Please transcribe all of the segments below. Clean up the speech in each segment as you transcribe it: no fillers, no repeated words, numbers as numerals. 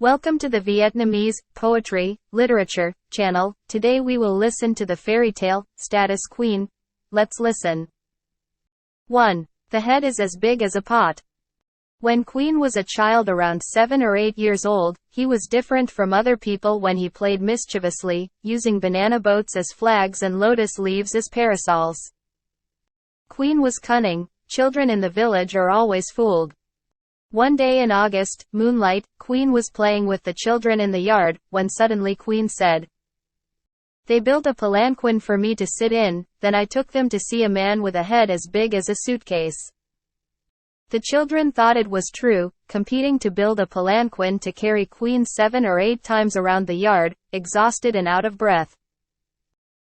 Welcome to the Vietnamese Poetry, Literature channel. Today we will listen to the fairy tale, Status Queen. Let's listen. 1. The head is as big as a pot. When Queen was a child around 7 or 8 years old, he was different from other people when he played mischievously, using banana boats as flags and lotus leaves as parasols. Queen was cunning. Children in the village are always fooled. One day in August, moonlight, Queen was playing with the children in the yard, when suddenly Queen said, "They built a palanquin for me to sit in, then I took them to see a man with a head as big as a suitcase." The children thought it was true, competing to build a palanquin to carry Queen 7 or 8 times around the yard, exhausted and out of breath.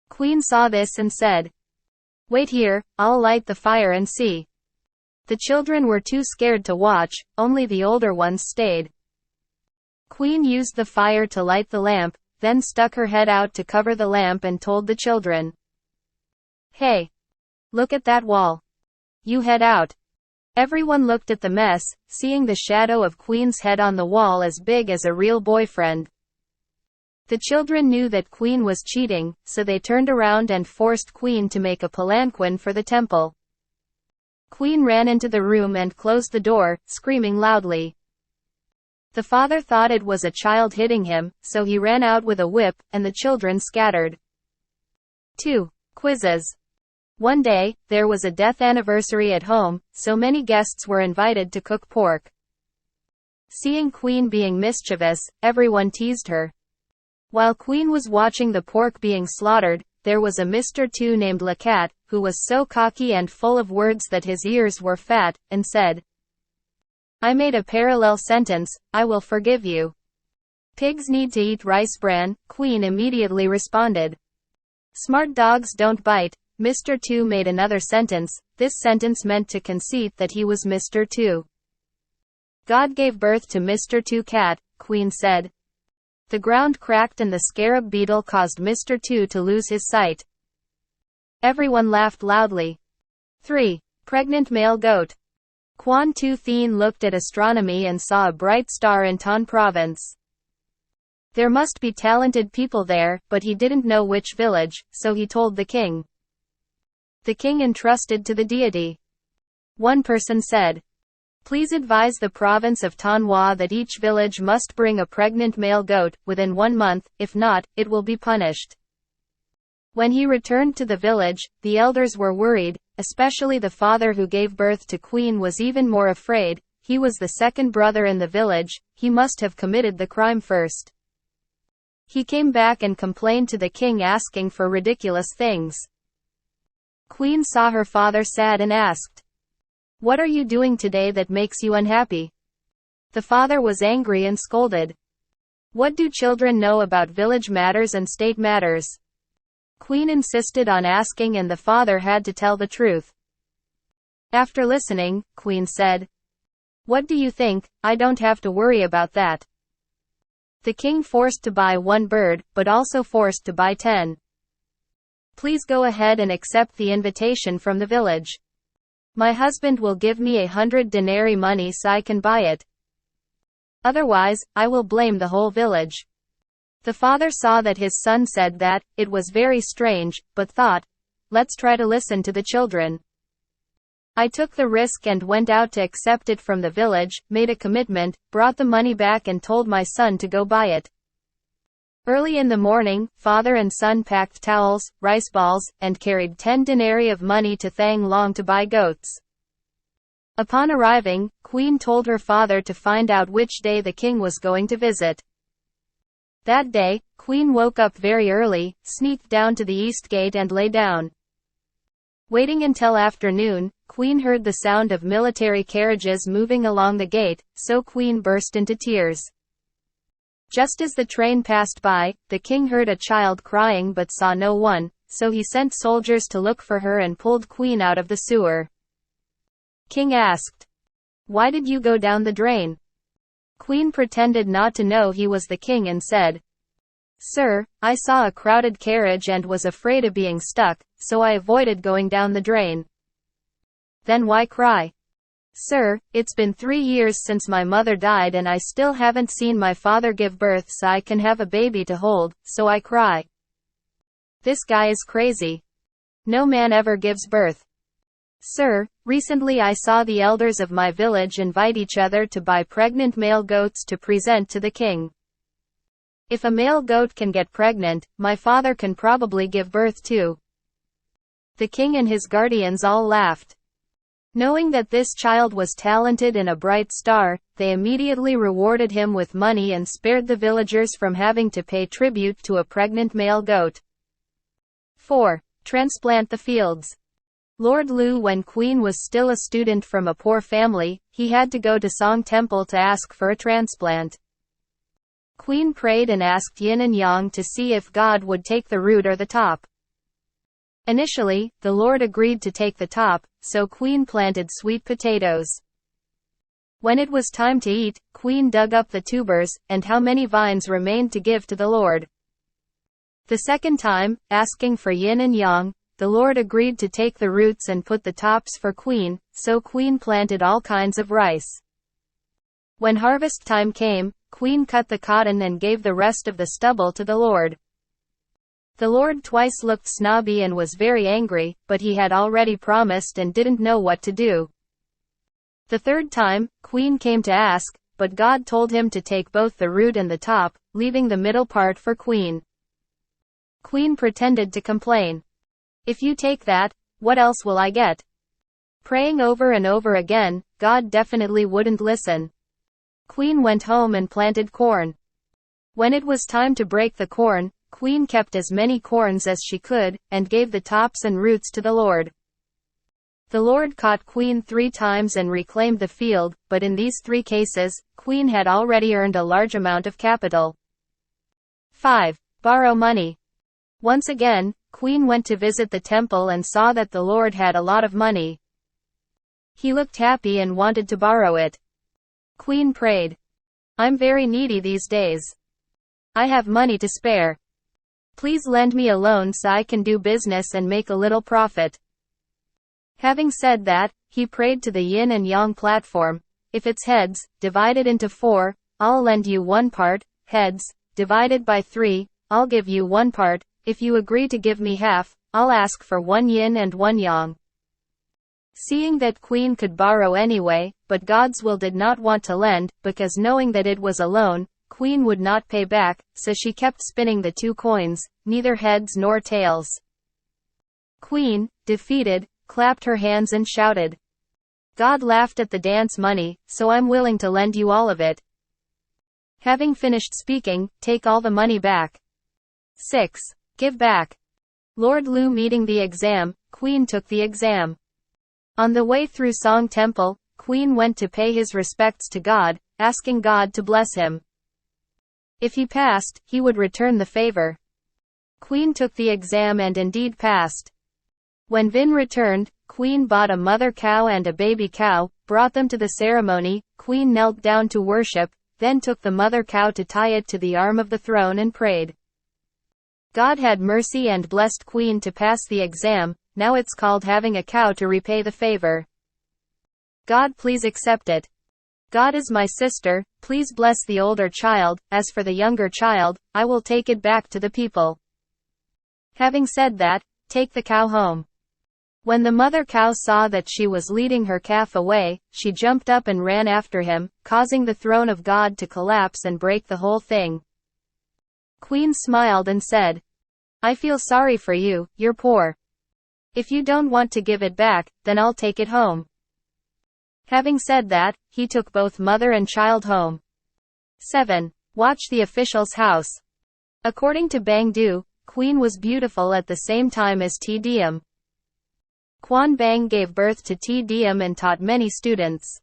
Queen saw this and said, "Wait here, I'll light the fire and see." The children were too scared to watch, only the older ones stayed. Queen used the fire to light the lamp, then stuck her head out to cover the lamp and told the children, "Hey! Look at that wall. You head out." Everyone looked at the mess, seeing the shadow of Queen's head on the wall as big as a real boyfriend. The children knew that Queen was cheating, so they turned around and forced Queen to make a palanquin for the temple. Queen ran into the room and closed the door, screaming loudly. The father thought it was a child hitting him, so he ran out with a whip, and the children scattered. 2. Quizzes. One day, there was a death anniversary at home, so many guests were invited to cook pork. Seeing Queen being mischievous, everyone teased her. While Queen was watching the pork being slaughtered, there was a Mr. 2 named Le Cat, who was so cocky and full of words that his ears were fat, and said, "I made a parallel sentence, I will forgive you." "Pigs need to eat rice bran," Queen immediately responded. "Smart dogs don't bite." Mr. 2 made another sentence. This sentence meant to conceit that he was Mr. 2. "God gave birth to Mr. 2 Cat," Queen said. The ground cracked and the scarab beetle caused Mr. 2 to lose his sight. Everyone laughed loudly. 3. Pregnant male goat. Quan Tu Thien looked at astronomy and saw a bright star in Ton Province. There must be talented people there, but he didn't know which village, so he told the king. The king entrusted to the deity. One person said, "Please advise the province of Ton Hoa that each village must bring a pregnant male goat, within 1 month, if not, it will be punished." When he returned to the village, the elders were worried, especially the father who gave birth to Queen was even more afraid. He was the second brother in the village, he must have committed the crime first. He came back and complained to the king asking for ridiculous things. Queen saw her father sad and asked, "What are you doing today that makes you unhappy?" The father was angry and scolded. "What do children know about village matters and state matters?" Queen insisted on asking and the father had to tell the truth. After listening, Queen said, "What do you think? I don't have to worry about that." The king forced to buy 1 bird, but also forced to buy 10. "Please go ahead and accept the invitation from the village. My husband will give me 100 denarii money so I can buy it. Otherwise, I will blame the whole village." The father saw that his son said that. It was very strange, but thought, "Let's try to listen to the children." I took the risk and went out to accept it from the village, made a commitment, brought the money back and told my son to go buy it. Early in the morning, father and son packed towels, rice balls, and carried 10 denarii of money to Thang Long to buy goats. Upon arriving, Queen told her father to find out which day the king was going to visit. That day, Queen woke up very early, sneaked down to the east gate and lay down. Waiting until afternoon, Queen heard the sound of military carriages moving along the gate, so Queen burst into tears. Just as the train passed by, the king heard a child crying but saw no one, so he sent soldiers to look for her and pulled Queen out of the sewer. King asked, "Why did you go down the drain?" Queen pretended not to know he was the king and said, "Sir, I saw a crowded carriage and was afraid of being stuck, so I avoided going down the drain." "Then why cry?" Sir, it's been 3 years since my mother died and I still haven't seen my father give birth so I can have a baby to hold, so I cry. This guy is crazy. No man ever gives birth. Sir, recently I saw the elders of my village invite each other to buy pregnant male goats to present to the king. If a male goat can get pregnant, my father can probably give birth too. The king and his guardians all laughed. Knowing that this child was talented and a bright star, they immediately rewarded him with money and spared the villagers from having to pay tribute to a pregnant male goat. 4. Transplant the fields. Lord Lu, when Queen was still a student from a poor family, he had to go to Song Temple to ask for a transplant. Queen prayed and asked yin and yang to see if God would take the root or the top. Initially, the Lord agreed to take the top, so Queen planted sweet potatoes. When it was time to eat, Queen dug up the tubers, and how many vines remained to give to the Lord. The second time, asking for yin and yang, the Lord agreed to take the roots and put the tops for Queen, so Queen planted all kinds of rice. When harvest time came, Queen cut the cotton and gave the rest of the stubble to the Lord. The Lord twice looked snobby and was very angry, but he had already promised and didn't know what to do. The third time, Queen came to ask, but God told him to take both the root and the top, leaving the middle part for Queen. Queen pretended to complain. If you take that, what else will I get? Praying over and over again, God definitely wouldn't listen. Queen went home and planted corn. When it was time to break the corn, Queen kept as many corns as she could, and gave the tops and roots to the Lord. The Lord caught Queen 3 times and reclaimed the field, but in these 3 cases, Queen had already earned a large amount of capital. 5. Borrow money. Once again, Queen went to visit the temple and saw that the Lord had a lot of money. He looked happy and wanted to borrow it. Queen prayed. I'm very needy these days. I have money to spare. Please lend me a loan so I can do business and make a little profit. Having said that, he prayed to the yin and yang platform. If it's heads, divided into 4, I'll lend you 1 part, heads, divided by 3, I'll give you 1 part, if you agree to give me half, I'll ask for 1 yin and 1 yang. Seeing that Queen could borrow anyway, but God's will did not want to lend, because knowing that it was a loan, Queen would not pay back, so she kept spinning the 2 coins, neither heads nor tails. Queen, defeated, clapped her hands and shouted. God laughed at the dance money, so I'm willing to lend you all of it. Having finished speaking, take all the money back. 6. Give back. Lord Lu meeting the exam, Queen took the exam. On the way through Song Temple, Queen went to pay his respects to God, asking God to bless him. If he passed, he would return the favor. Queen took the exam and indeed passed. When Vin returned, Queen bought a mother cow and a baby cow, brought them to the ceremony. Queen knelt down to worship, then took the mother cow to tie it to the arm of the throne and prayed. God had mercy and blessed Queen to pass the exam. Now it's called having a cow to repay the favor. God, please accept it. God is my sister, please bless the older child. As for the younger child, I will take it back to the people. Having said that, take the cow home. When the mother cow saw that she was leading her calf away, she jumped up and ran after him, causing the throne of God to collapse and break the whole thing. Queen smiled and said, I feel sorry for you, you're poor. If you don't want to give it back, then I'll take it home. Having said that, he took both mother and child home. 7. Watch the official's house. According to Bang Du, Queen was beautiful at the same time as T. Diem. Quan Bang gave birth to T. Diem and taught many students.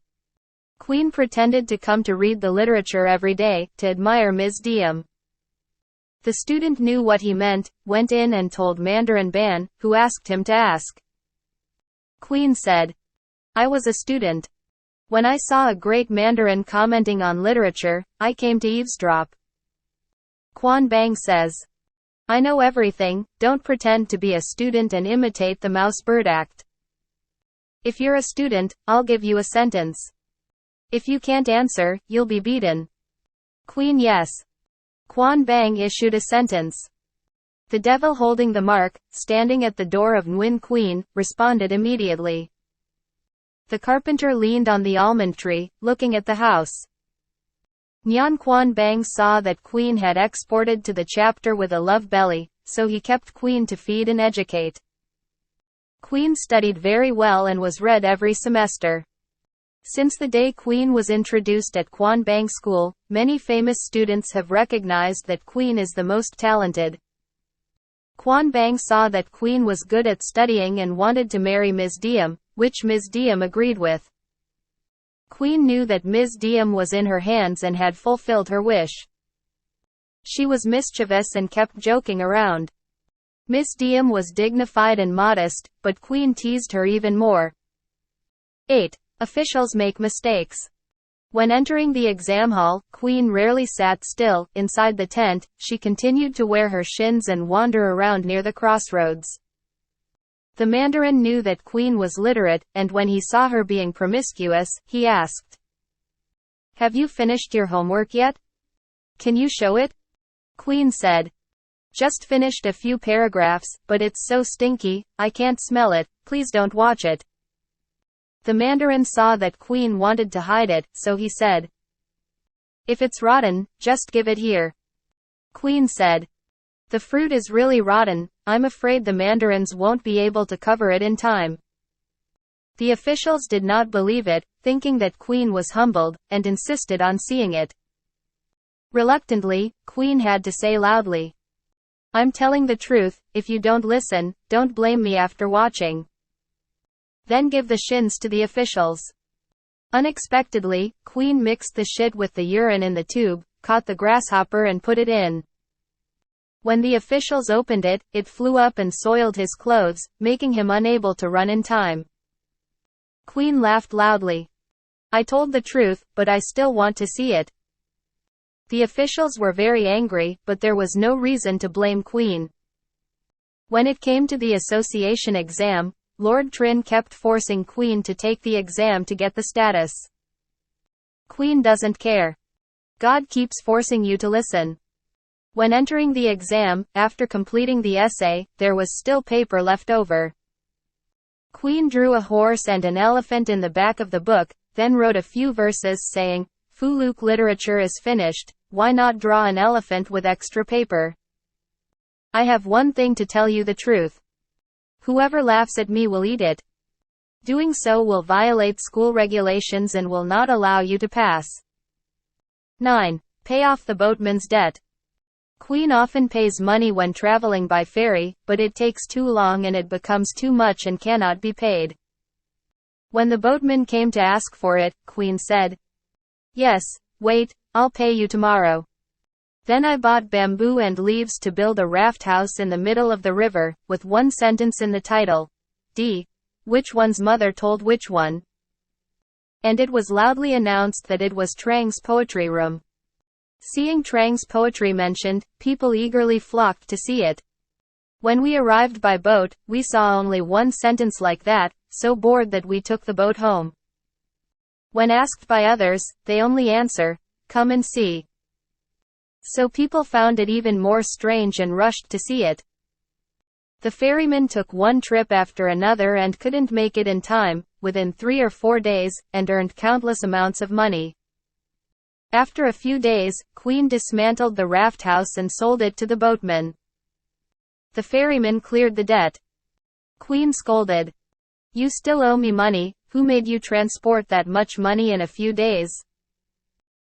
Queen pretended to come to read the literature every day, to admire Ms. Diem. The student knew what he meant, went in and told Mandarin Ban, who asked him to ask. Queen said, I was a student. When I saw a great Mandarin commenting on literature, I came to eavesdrop. Quan Bang says, I know everything, don't pretend to be a student and imitate the mouse bird act. If you're a student, I'll give you a sentence. If you can't answer, you'll be beaten. Queen yes. Quan Bang issued a sentence. The devil holding the mark, standing at the door of Nguyen Queen, responded immediately. The carpenter leaned on the almond tree, looking at the house. Nhan Quan Bang saw that Queen had exported to the chapter with a love belly, so he kept Queen to feed and educate. Queen studied very well and was read every semester. Since the day Queen was introduced at Quan Bang School, many famous students have recognized that Queen is the most talented. Quan Bang saw that Queen was good at studying and wanted to marry Ms. Diem, which Ms. Diem agreed with. Queen knew that Ms. Diem was in her hands and had fulfilled her wish. She was mischievous and kept joking around. Ms. Diem was dignified and modest, but Queen teased her even more. 8. Officials make mistakes. When entering the exam hall, Queen rarely sat still. Inside the tent, she continued to wear her shins and wander around near the crossroads. The Mandarin knew that Queen was literate, and when he saw her being promiscuous, he asked, "Have you finished your homework yet? Can you show it?" Queen said, "Just finished a few paragraphs, but it's so stinky, I can't smell it, please don't watch it." The Mandarin saw that Queen wanted to hide it, so he said, "If it's rotten, just give it here." Queen said, "The fruit is really rotten, I'm afraid the mandarins won't be able to cover it in time." The officials did not believe it, thinking that Queen was humbled, and insisted on seeing it. Reluctantly, Queen had to say loudly, "I'm telling the truth, if you don't listen, don't blame me after watching." Then give the shins to the officials. Unexpectedly, Queen mixed the shit with the urine in the tube, caught the grasshopper and put it in. When the officials opened it, it flew up and soiled his clothes, making him unable to run in time. Queen laughed loudly. "I told the truth, but I still want to see it." The officials were very angry, but there was no reason to blame Queen. When it came to the association exam, Lord Trin kept forcing Queen to take the exam to get the status. Queen doesn't care. God keeps forcing you to listen. When entering the exam, after completing the essay, there was still paper left over. Queen drew a horse and an elephant in the back of the book, then wrote a few verses saying, "Fuluk literature is finished, why not draw an elephant with extra paper? I have one thing to tell you the truth. Whoever laughs at me will eat it. Doing so will violate school regulations and will not allow you to pass." 9. Pay off the boatman's debt. Queen often pays money when traveling by ferry, but it takes too long and it becomes too much and cannot be paid. When the boatman came to ask for it, Queen said, "Yes, wait, I'll pay you tomorrow. Then I bought bamboo and leaves to build a raft house in the middle of the river, with one sentence in the title. Which one's mother told which one?" And it was loudly announced that it was Trang's poetry room. Seeing Trang's poetry mentioned, people eagerly flocked to see it. When we arrived by boat, we saw only one sentence like that, so bored that we took the boat home. When asked by others, they only answer, "Come and see." So people found it even more strange and rushed to see it. The ferryman took one trip after another and couldn't make it in time, within 3 or 4 days, and earned countless amounts of money. After a few days, Queen dismantled the raft house and sold it to the boatman. The ferryman cleared the debt. Queen scolded, "You still owe me money, who made you transport that much money in a few days?"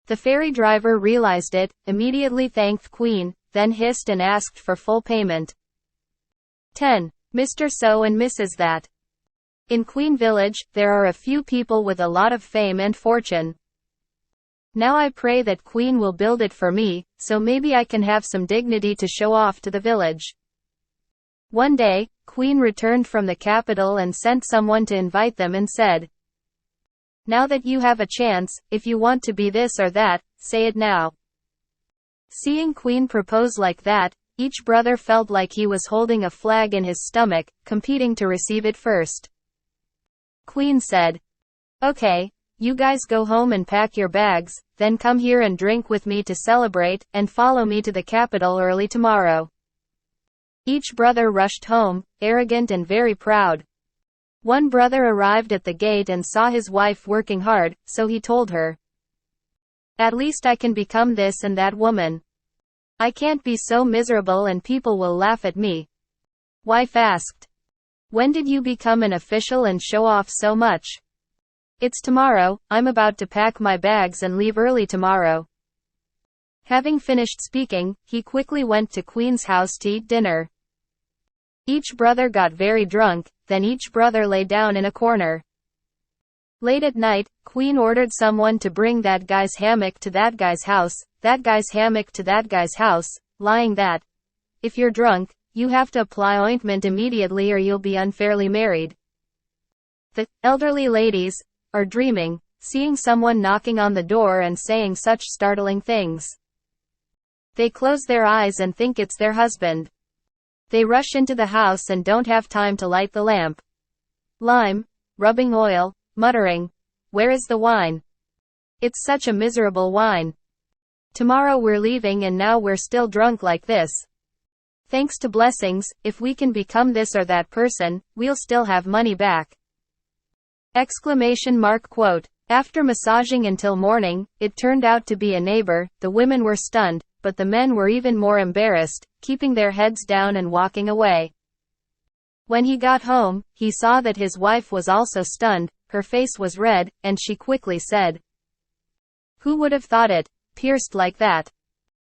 The ferry driver realized it, immediately thanked Queen, then hissed and asked for full payment. 10. Mr. So and Mrs. That. In Queen Village, there are a few people with a lot of fame and fortune. Now I pray that Queen will build it for me, so maybe I can have some dignity to show off to the village. One day, Queen returned from the capital and sent someone to invite them and said, "Now that you have a chance, if you want to be this or that, say it now." Seeing Queen propose like that, each brother felt like he was holding a flag in his stomach, competing to receive it first. Queen said, "Okay, you guys go home and pack your bags, then come here and drink with me to celebrate, and follow me to the capital early tomorrow." Each brother rushed home, arrogant and very proud. One brother arrived at the gate and saw his wife working hard, so he told her, "At least I can become this and that woman. I can't be so miserable and people will laugh at me." Wife asked, "When did you become an official and show off so much?" "It's tomorrow, I'm about to pack my bags and leave early tomorrow." Having finished speaking, he quickly went to Queen's house to eat dinner. Each brother got very drunk, then each brother lay down in a corner. Late at night, Queen ordered someone to bring that guy's hammock to that guy's house, that guy's hammock to that guy's house, lying that, "If you're drunk, you have to apply ointment immediately or you'll be unfairly married." The elderly ladies are dreaming, seeing someone knocking on the door and saying such startling things. They close their eyes and think it's their husband. They rush into the house and don't have time to light the lamp. Lime, rubbing oil, muttering, "Where is the wine? It's such a miserable wine. Tomorrow we're leaving and now we're still drunk like this. Thanks to blessings, if we can become this or that person, we'll still have money back." Quote. After massaging until morning, it turned out to be a neighbor. The women were stunned, but the men were even more embarrassed, keeping their heads down and walking away. When he got home, he saw that his wife was also stunned, her face was red, and she quickly said, "Who would have thought it, pierced like that?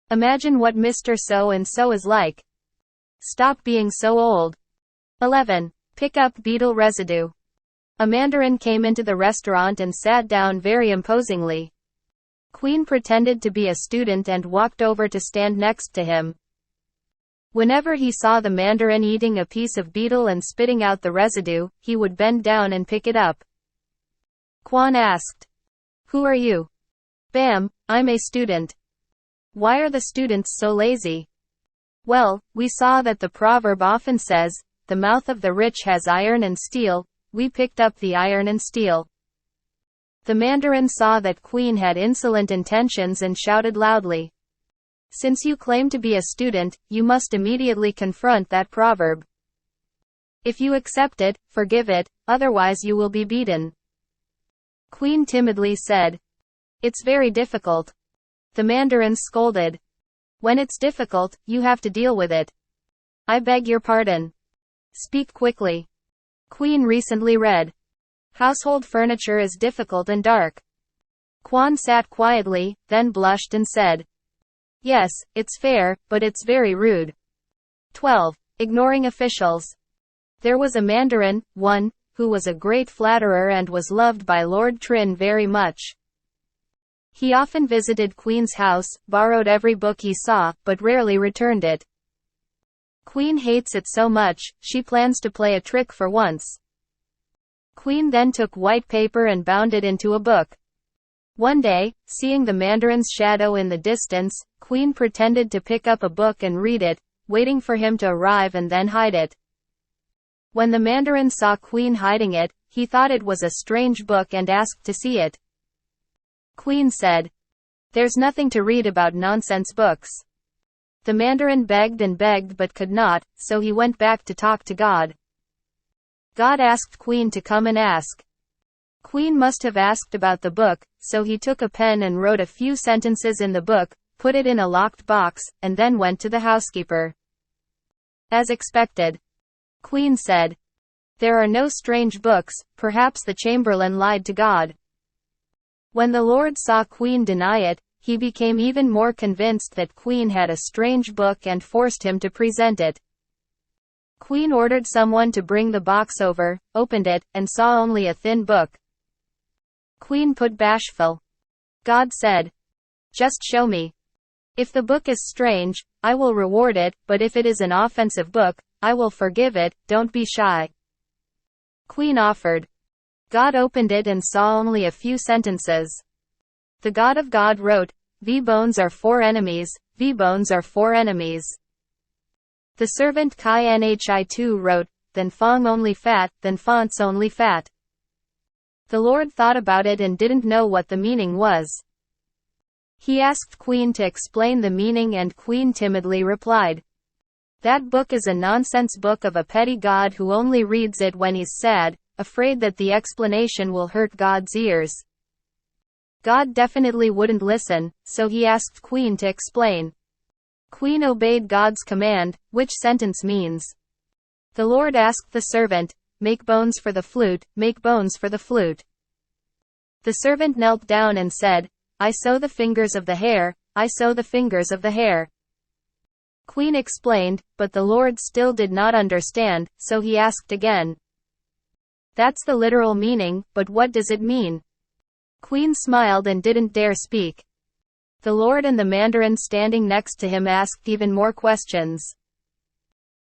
Imagine what Mr. So-and-so is like. Stop being so old." 11. Pick up beetle residue. A mandarin came into the restaurant and sat down very imposingly. Queen pretended to be a student and walked over to stand next to him. Whenever he saw the mandarin eating a piece of beetle and spitting out the residue, he would bend down and pick it up. Quan asked, "Who are you?" "Bam, I'm a student." "Why are the students so lazy?" "Well, we saw that the proverb often says, 'The mouth of the rich has iron and steel.' We picked up the iron and steel." The mandarin saw that Queen had insolent intentions and shouted loudly, "Since you claim to be a student, you must immediately confront that proverb. If you accept it, forgive it, otherwise you will be beaten." Queen timidly said, "It's very difficult." The mandarin scolded, "When it's difficult, you have to deal with it. I beg your pardon. Speak quickly." Queen recently read, "Household furniture is difficult and dark." Quan sat quietly, then blushed and said, "Yes, it's fair, but it's very rude." 12. Ignoring officials. There was a mandarin, one, who was a great flatterer and was loved by Lord Trin very much. He often visited Queen's house, borrowed every book he saw, but rarely returned it. Queen hates it so much, she plans to play a trick for once. Queen then took white paper and bound it into a book. One day, seeing the mandarin's shadow in the distance, Queen pretended to pick up a book and read it, waiting for him to arrive and then hide it. When the mandarin saw Queen hiding it, he thought it was a strange book and asked to see it. Queen said, "There's nothing to read about nonsense books." The mandarin begged and begged but could not, so he went back to talk to God. God asked Queen to come and ask. Queen must have asked about the book, so he took a pen and wrote a few sentences in the book, put it in a locked box, and then went to the housekeeper. As expected, Queen said, "There are no strange books, perhaps the chamberlain lied to God." When the Lord saw Queen deny it, he became even more convinced that Queen had a strange book and forced him to present it. Queen ordered someone to bring the box over, opened it, and saw only a thin book. Queen put bashful. God said, "Just show me. If the book is strange, I will reward it, but if it is an offensive book, I will forgive it, don't be shy." Queen offered. God opened it and saw only a few sentences. The God of God wrote, "V-bones are four enemies, V-bones are four enemies." The servant Kai Nhi 2 wrote, "Then Fong only fat, then Fonts only fat." The Lord thought about it and didn't know what the meaning was. He asked Queen to explain the meaning, and Queen timidly replied, "That book is a nonsense book of a petty god who only reads it when he's sad, afraid that the explanation will hurt God's ears." God definitely wouldn't listen, so he asked Queen to explain. Queen obeyed God's command, which sentence means, the Lord asked the servant, "Make bones for the flute, make bones for the flute." The servant knelt down and said, "I sew the fingers of the hair, I sew the fingers of the hair." Queen explained, but the Lord still did not understand, so he asked again. That's the literal meaning, but what does it mean? Queen smiled and didn't dare speak. The Lord and the Mandarin standing next to him asked even more questions.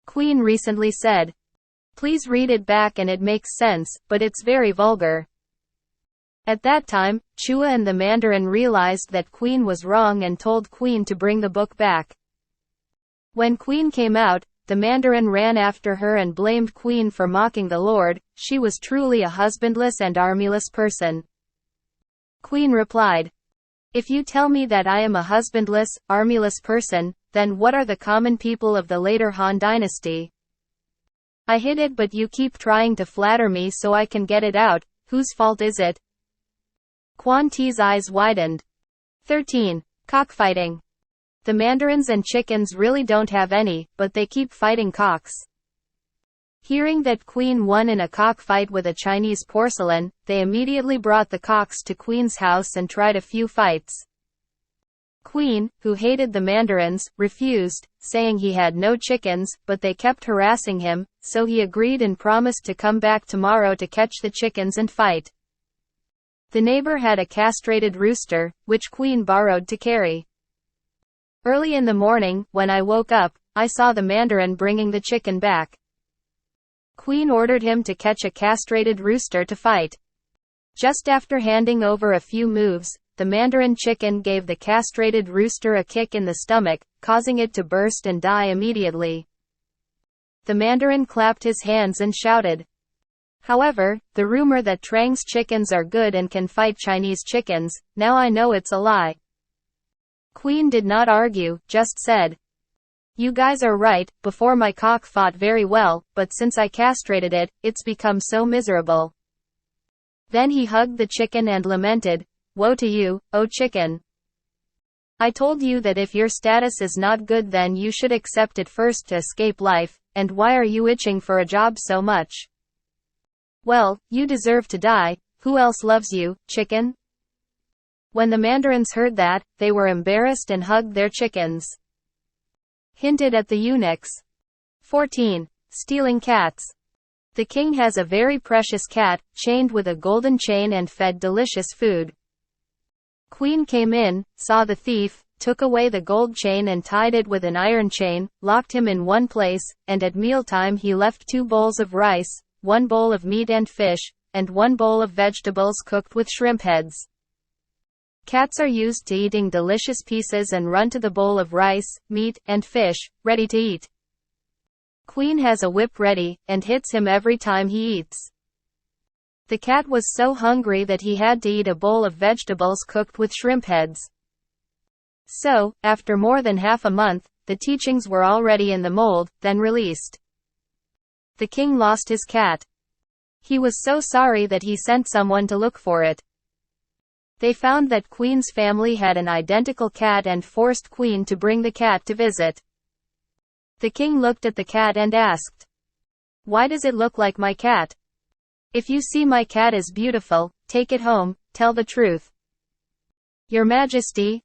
Queen recently said, "Please read it back and it makes sense, but it's very vulgar." At that time, Chua and the Mandarin realized that Queen was wrong and told Queen to bring the book back. When Queen came out, the Mandarin ran after her and blamed Queen for mocking the Lord. She was truly a husbandless and armyless person. Queen replied, "If you tell me that I am a husbandless, armyless person, then what are the common people of the later Han Dynasty? I hid it, but you keep trying to flatter me so I can get it out. Whose fault is it?" Quan Ti's eyes widened. 13. Cockfighting. The Mandarins and chickens really don't have any, but they keep fighting cocks. Hearing that Queen won in a cockfight with a Chinese porcelain, they immediately brought the cocks to Queen's house and tried a few fights. Queen, who hated the Mandarins, refused, saying he had no chickens, but they kept harassing him, so he agreed and promised to come back tomorrow to catch the chickens and fight. The neighbor had a castrated rooster, which Queen borrowed to carry. Early in the morning, when I woke up, I saw the Mandarin bringing the chicken back. Queen ordered him to catch a castrated rooster to fight. Just after handing over a few moves, the Mandarin chicken gave the castrated rooster a kick in the stomach, causing it to burst and die immediately. The Mandarin clapped his hands and shouted. However, the rumor that Trang's chickens are good and can fight Chinese chickens, now I know it's a lie. Queen did not argue, just said, "You guys are right, before my cock fought very well, but since I castrated it, it's become so miserable." Then he hugged the chicken and lamented, "Woe to you, O chicken. I told you that if your status is not good then you should accept it first to escape life, and why are you itching for a job so much? Well, you deserve to die. Who else loves you, chicken?" When the Mandarins heard that, they were embarrassed and hugged their chickens. Hinted at the eunuchs. 14. Stealing cats. The king has a very precious cat, chained with a golden chain and fed delicious food. Queen came in, saw the thief, took away the gold chain and tied it with an iron chain, locked him in one place, and at mealtime he left 2 bowls of rice, 1 bowl of meat and fish, and 1 bowl of vegetables cooked with shrimp heads. Cats are used to eating delicious pieces and run to the bowl of rice, meat, and fish, ready to eat. Queen has a whip ready, and hits him every time he eats. The cat was so hungry that he had to eat a bowl of vegetables cooked with shrimp heads. So, after more than half a month, the teachings were already in the mold, then released. The king lost his cat. He was so sorry that he sent someone to look for it. They found that Queen's family had an identical cat and forced Queen to bring the cat to visit. The king looked at the cat and asked, "Why does it look like my cat? If you see my cat is beautiful, take it home, tell the truth." Your Majesty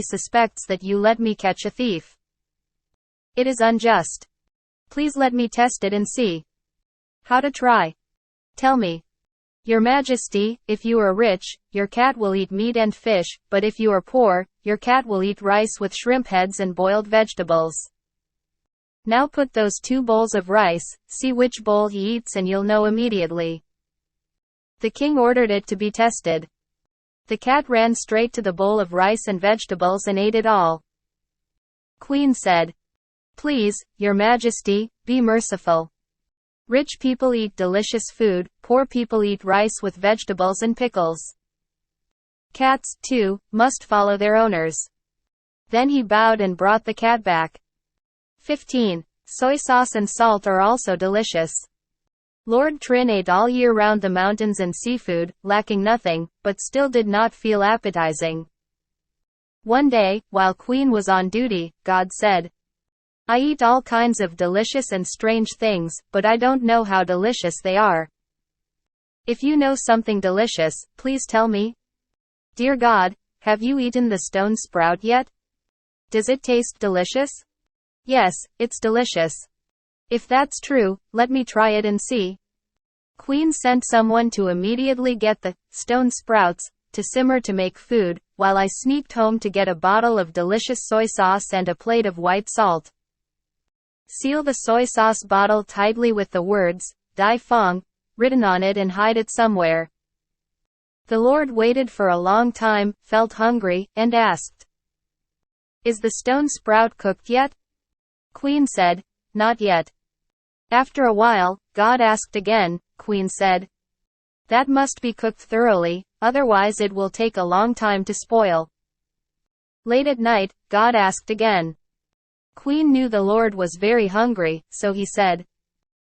suspects that you let me catch a thief. It is unjust. Please let me test it and see. How to try? Tell me. Your Majesty, if you are rich, your cat will eat meat and fish, but if you are poor, your cat will eat rice with shrimp heads and boiled vegetables. Now put those 2 bowls of rice, see which bowl he eats and you'll know immediately. The king ordered it to be tested. The cat ran straight to the bowl of rice and vegetables and ate it all. Queen said, "Please, Your Majesty, be merciful. Rich people eat delicious food, poor people eat rice with vegetables and pickles. Cats, too, must follow their owners. Then he bowed and brought the cat back. 15. Soy sauce and salt are also delicious. Lord Trin ate all year round the mountains and seafood, lacking nothing, but still did not feel appetizing. One day, while Queen was on duty, God said, "I eat all kinds of delicious and strange things, but I don't know how delicious they are. If you know something delicious, please tell me. Dear God, have you eaten the stone sprout yet? Does it taste delicious? Yes, it's delicious. If that's true, let me try it and see." Queen sent someone to immediately get the stone sprouts to simmer to make food, while I sneaked home to get a bottle of delicious soy sauce and a plate of white salt. Seal the soy sauce bottle tightly with the words, Dai Fong, written on it and hide it somewhere. The Lord waited for a long time, felt hungry, and asked, "Is the stone sprout cooked yet?" Queen said, "Not yet." After a while, God asked again. Queen said, "That must be cooked thoroughly, otherwise it will take a long time to spoil." Late at night, God asked again. Queen knew the Lord was very hungry, so he said,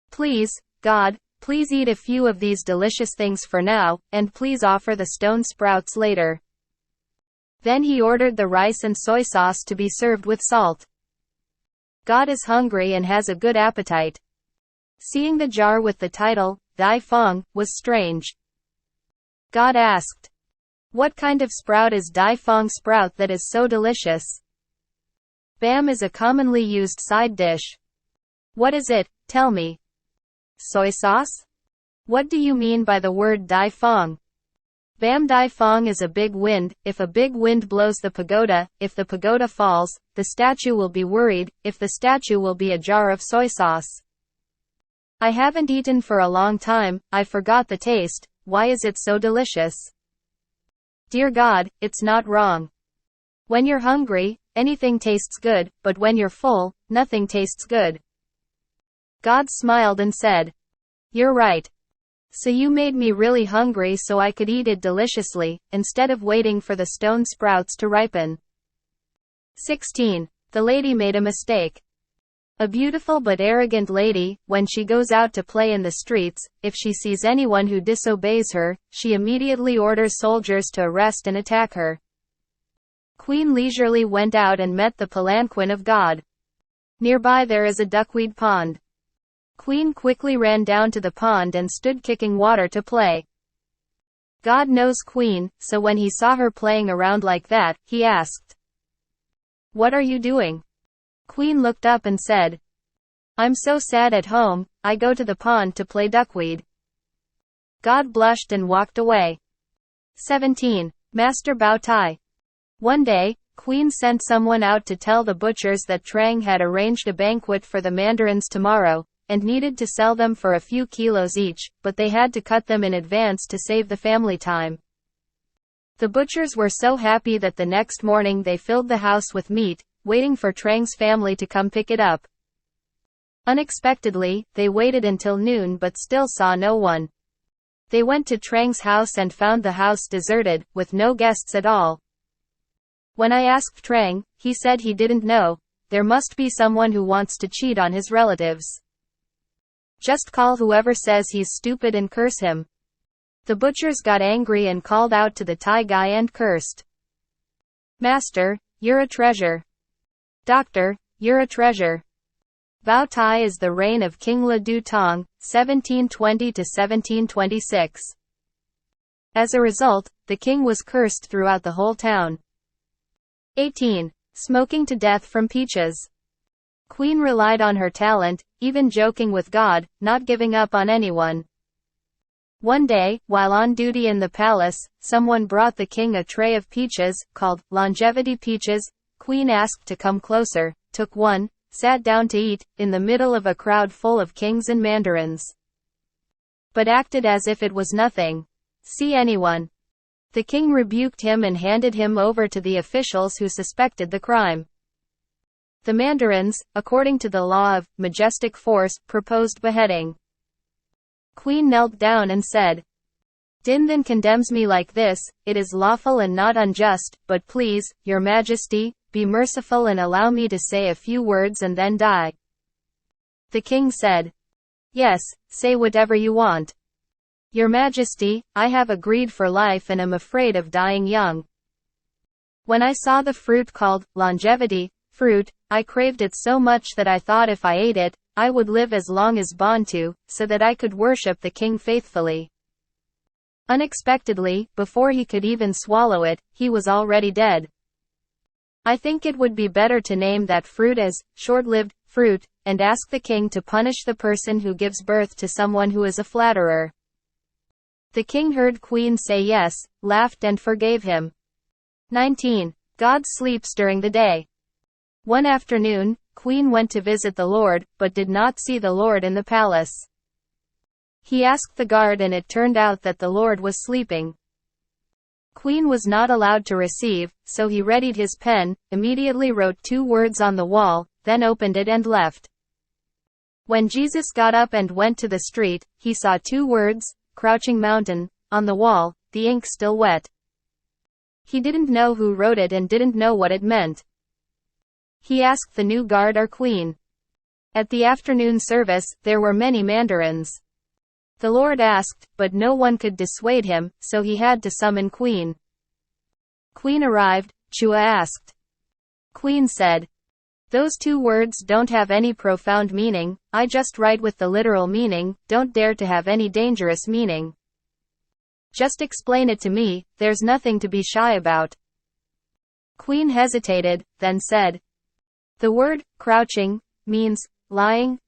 "Please, God, please eat a few of these delicious things for now, and please offer the stone sprouts later." Then he ordered the rice and soy sauce to be served with salt. God is hungry and has a good appetite. Seeing the jar with the title, Dai Fong, was strange. God asked, "What kind of sprout is Dai Fong sprout that is so delicious?" Bam is a commonly used side dish. What is it? Tell me. Soy sauce? What do you mean by the word Dai Fong? Bam Dai Fong is a big wind. If a big wind blows the pagoda, if the pagoda falls, the statue will be worried, if the statue will be a jar of soy sauce. I haven't eaten for a long time, I forgot the taste, why is it so delicious? Dear God, it's not wrong. When you're hungry, anything tastes good, but when you're full, nothing tastes good. God smiled and said, "You're right. So you made me really hungry so I could eat it deliciously, instead of waiting for the stone sprouts to ripen." 16. The lady made a mistake. A beautiful but arrogant lady, when she goes out to play in the streets, if she sees anyone who disobeys her, she immediately orders soldiers to arrest and attack her. Queen leisurely went out and met the palanquin of God. Nearby there is a duckweed pond. Queen quickly ran down to the pond and stood kicking water to play. God knows Queen, so when he saw her playing around like that, he asked, "What are you doing?" Queen looked up and said, "I'm so sad at home, I go to the pond to play duckweed." God blushed and walked away. 17. Master Bao Tai. One day, Queen sent someone out to tell the butchers that Trang had arranged a banquet for the mandarins tomorrow, and needed to sell them for a few kilos each, but they had to cut them in advance to save the family time. The butchers were so happy that the next morning they filled the house with meat, waiting for Trang's family to come pick it up. Unexpectedly, they waited until noon but still saw no one. They went to Trang's house and found the house deserted, with no guests at all. When I asked Trang, he said he didn't know. There must be someone who wants to cheat on his relatives. Just call whoever says he's stupid and curse him. The butchers got angry and called out to the Thai guy and cursed. "Master, you're a treasure. Doctor, you're a treasure." Bao Tai is the reign of King Le Du Tong, 1720 to 1726. As a result, the king was cursed throughout the whole town. 18. Smoking to death from peaches. Queen relied on her talent, even joking with God, not giving up on anyone. One day, while on duty in the palace, someone brought the king a tray of peaches, called longevity peaches. Queen asked to come closer, took one, sat down to eat, in the middle of a crowd full of kings and mandarins. But acted as if it was nothing. See anyone. The king rebuked him and handed him over to the officials who suspected the crime. The mandarins, according to the law of majestic force, proposed beheading. Queen knelt down and said, Din then condemns me like this, it is lawful and not unjust, but please, your majesty, be merciful and allow me to say a few words and then die. The king said, Yes, say whatever you want. Your majesty, I have agreed for life and am afraid of dying young. When I saw the fruit called longevity fruit, I craved it so much that I thought if I ate it, I would live as long as Bantu, so that I could worship the king faithfully. Unexpectedly, before he could even swallow it, he was already dead. I think it would be better to name that fruit as short-lived fruit, and ask the king to punish the person who gives birth to someone who is a flatterer. The king heard Queen say yes, laughed and forgave him. 19. God sleeps during the day. One afternoon, Queen went to visit the Lord, but did not see the Lord in the palace. He asked the guard and it turned out that the Lord was sleeping. Queen was not allowed to receive, so he readied his pen, immediately wrote 2 words on the wall, then opened it and left. When Jesus got up and went to the street, he saw 2 words, Crouching Mountain, on the wall, the ink still wet. He didn't know who wrote it and didn't know what it meant. He asked the new guard or queen. At the afternoon service, there were many mandarins. The Lord asked, but no one could dissuade him, so he had to summon Queen. Queen arrived, Chua asked. Queen said, Those 2 words don't have any profound meaning, I just write with the literal meaning, don't dare to have any dangerous meaning. Just explain it to me, there's nothing to be shy about. Queen hesitated, then said, The word, crouching, means, lying,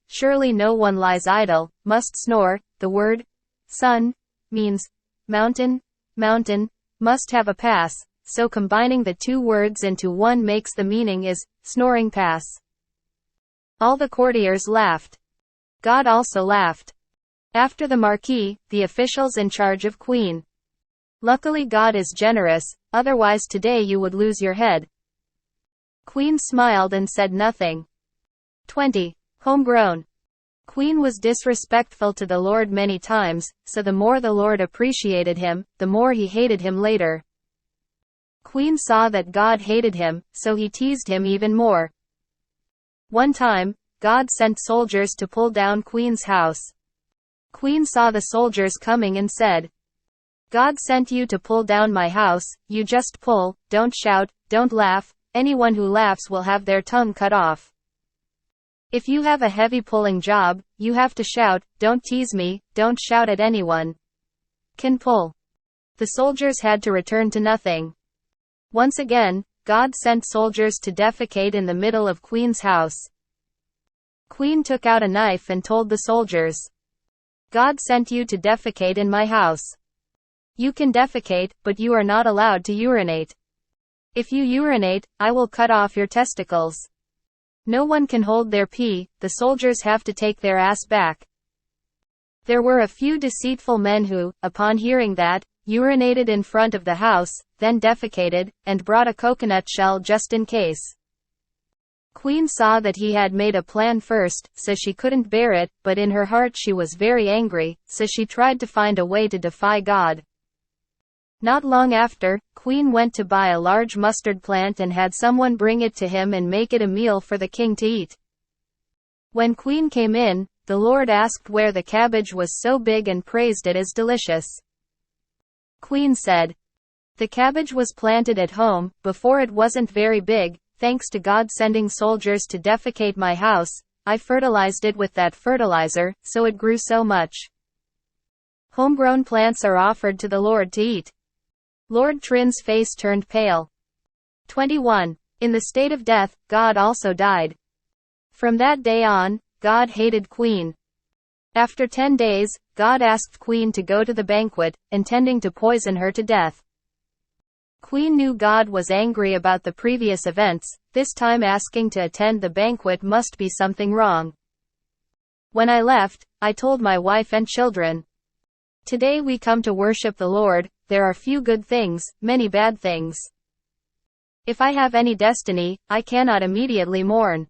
surely no one lies idle, must snore. The word, sun, means, mountain, must have a pass, so combining the 2 words into one makes the meaning is, snoring pass. All the courtiers laughed. God also laughed. After the marquis, the officials in charge of Queen. Luckily God is generous, otherwise today you would lose your head. Queen smiled and said nothing. 20. Homegrown. Queen was disrespectful to the Lord many times, so the more the Lord appreciated him, the more he hated him later. Queen saw that God hated him, so he teased him even more. One time, God sent soldiers to pull down Queen's house. Queen saw the soldiers coming and said, God sent you to pull down my house, you just pull, don't shout, don't laugh, anyone who laughs will have their tongue cut off. If you have a heavy pulling job, you have to shout, don't tease me, don't shout at anyone. Can pull. The soldiers had to return to nothing. Once again, God sent soldiers to defecate in the middle of Queen's house. Queen took out a knife and told the soldiers, God sent you to defecate in my house. You can defecate, but you are not allowed to urinate. If you urinate, I will cut off your testicles. No one can hold their pee, the soldiers have to take their ass back. There were a few deceitful men who, upon hearing that, urinated in front of the house, then defecated, and brought a coconut shell just in case. Queen saw that he had made a plan first, so she couldn't bear it, but in her heart she was very angry, so she tried to find a way to defy God. Not long after, Queen went to buy a large mustard plant and had someone bring it to him and make it a meal for the king to eat. When Queen came in, the Lord asked where the cabbage was so big and praised it as delicious. Queen said, The cabbage was planted at home, before it wasn't very big, thanks to God sending soldiers to defecate my house, I fertilized it with that fertilizer, so it grew so much. Homegrown plants are offered to the Lord to eat. Lord Trin's face turned pale. 21. In the state of death, God also died. From that day on, God hated Queen. After 10 days, God asked Queen to go to the banquet, intending to poison her to death. Queen knew God was angry about the previous events, this time asking to attend the banquet must be something wrong. When I left, I told my wife and children, Today we come to worship the Lord, there are few good things, many bad things. If I have any destiny, I cannot immediately mourn.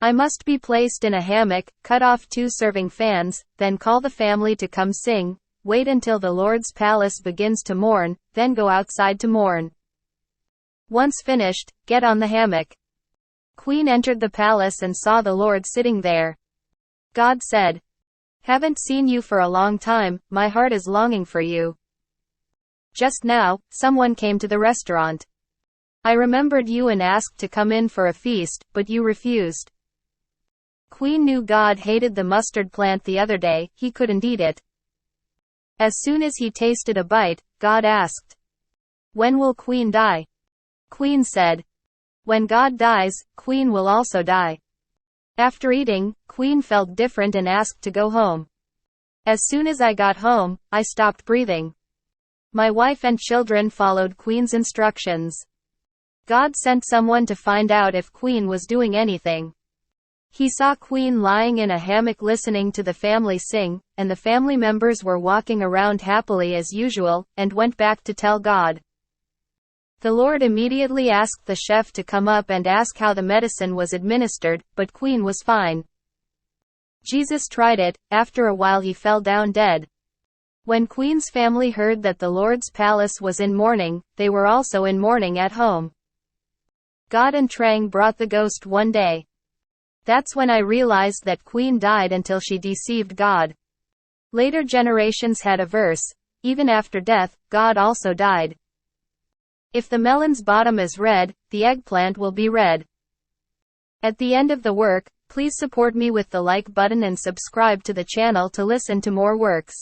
I must be placed in a hammock, cut off 2 serving fans, then call the family to come sing, wait until the Lord's palace begins to mourn, then go outside to mourn. Once finished, get on the hammock. Queen entered the palace and saw the Lord sitting there. God said, "Haven't seen you for a long time, my heart is longing for you. Just now, someone came to the restaurant. I remembered you and asked to come in for a feast, but you refused." Queen knew God hated the mustard plant the other day, he couldn't eat it. As soon as he tasted a bite, God asked, "When will Queen die?" Queen said, "When God dies, Queen will also die." After eating, Queen felt different and asked to go home. As soon as I got home, I stopped breathing. My wife and children followed Queen's instructions. God sent someone to find out if Queen was doing anything. He saw Queen lying in a hammock listening to the family sing, and the family members were walking around happily as usual, and went back to tell God. The Lord immediately asked the chef to come up and ask how the medicine was administered, but Queen was fine. Jesus tried it. After a while he fell down dead. When Queen's family heard that the Lord's palace was in mourning, they were also in mourning at home. God and Trang brought the ghost one day. That's when I realized that Queen died until she deceived God. Later generations had a verse, even after death, God also died. If the melon's bottom is red, the eggplant will be red. At the end of the work, please support me with the like button and subscribe to the channel to listen to more works.